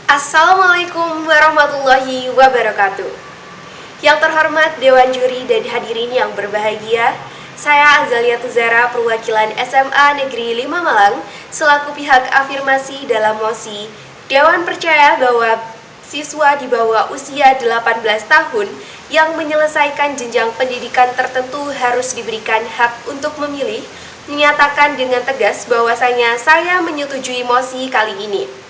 Assalamualaikum warahmatullahi wabarakatuh. Yang terhormat Dewan Juri dan hadirin yang berbahagia, saya Azalia Tuzara, perwakilan SMA Negeri 5 Malang, selaku pihak afirmasi dalam mosi Dewan percaya bahwa siswa di bawah usia 18 tahun yang menyelesaikan jenjang pendidikan tertentu harus diberikan hak untuk memilih, menyatakan dengan tegas bahwasanya saya menyetujui mosi kali ini.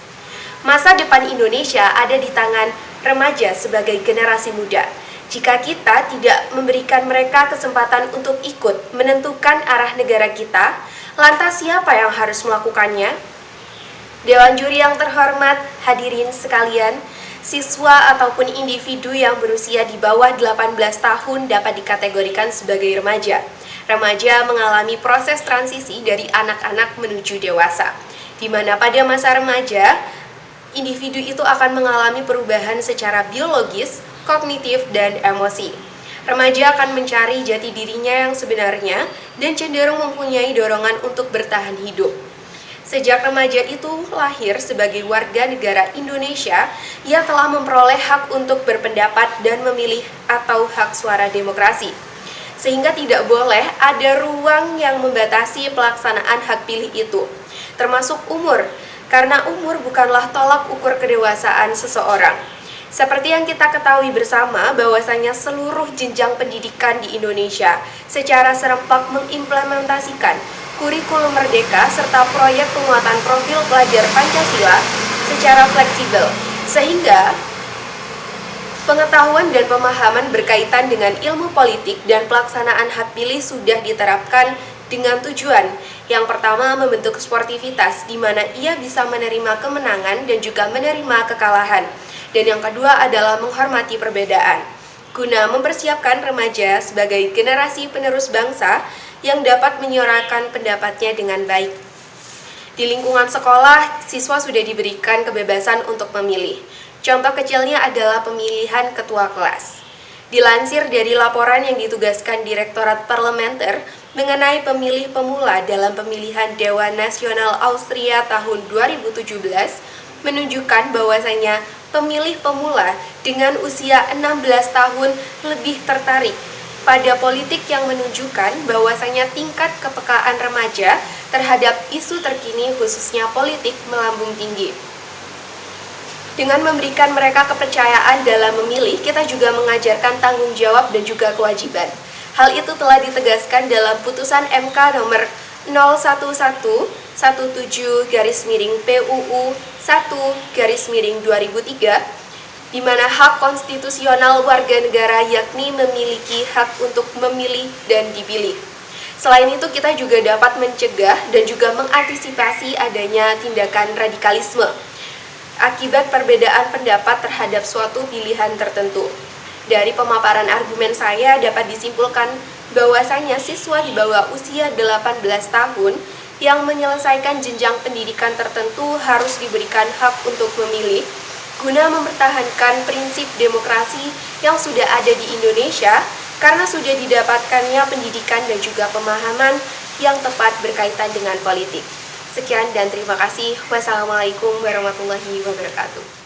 Masa depan Indonesia ada di tangan remaja sebagai generasi muda. Jika kita tidak memberikan mereka kesempatan untuk ikut menentukan arah negara kita, lantas siapa yang harus melakukannya? Dewan Juri yang terhormat, hadirin sekalian, siswa ataupun individu yang berusia di bawah 18 tahun dapat dikategorikan sebagai remaja. Remaja mengalami proses transisi dari anak-anak menuju dewasa, di mana pada masa remaja, individu itu akan mengalami perubahan secara biologis, kognitif, dan emosi. Remaja akan mencari jati dirinya yang sebenarnya dan cenderung mempunyai dorongan untuk bertahan hidup. Sejak remaja itu lahir sebagai warga negara Indonesia, ia telah memperoleh hak untuk berpendapat dan memilih atau hak suara demokrasi. Sehingga tidak boleh ada ruang yang membatasi pelaksanaan hak pilih itu, termasuk umur, karena umur bukanlah tolak ukur kedewasaan seseorang. Seperti yang kita ketahui bersama bahwasanya seluruh jenjang pendidikan di Indonesia secara serempak mengimplementasikan kurikulum merdeka serta proyek penguatan profil pelajar Pancasila secara fleksibel, sehingga pengetahuan dan pemahaman berkaitan dengan ilmu politik dan pelaksanaan hak pilih sudah diterapkan dengan tujuan yang pertama membentuk sportivitas di mana ia bisa menerima kemenangan dan juga menerima kekalahan. Dan yang kedua adalah menghormati perbedaan, guna mempersiapkan remaja sebagai generasi penerus bangsa yang dapat menyuarakan pendapatnya dengan baik. Di lingkungan sekolah, siswa sudah diberikan kebebasan untuk memilih. Contoh kecilnya adalah pemilihan ketua kelas. Dilansir dari laporan yang ditugaskan Direktorat Parlementer mengenai pemilih pemula dalam pemilihan Dewan Nasional Austria tahun 2017, menunjukkan bahwasanya pemilih pemula dengan usia 16 tahun lebih tertarik pada politik yang menunjukkan bahwasanya tingkat kepekaan remaja terhadap isu terkini khususnya politik melambung tinggi. Dengan memberikan mereka kepercayaan dalam memilih, kita juga mengajarkan tanggung jawab dan juga kewajiban. Hal itu telah ditegaskan dalam putusan MK nomor 01117/PUU 1/2003, di mana hak konstitusional warga negara yakni memiliki hak untuk memilih dan dipilih. Selain itu, kita juga dapat mencegah dan juga mengantisipasi adanya tindakan radikalisme akibat perbedaan pendapat terhadap suatu pilihan tertentu. Dari pemaparan argumen saya dapat disimpulkan bahwasanya siswa di bawah usia 18 tahun yang menyelesaikan jenjang pendidikan tertentu harus diberikan hak untuk memilih guna mempertahankan prinsip demokrasi yang sudah ada di Indonesia karena sudah didapatkannya pendidikan dan juga pemahaman yang tepat berkaitan dengan politik. Sekian dan terima kasih. Wassalamualaikum warahmatullahi wabarakatuh.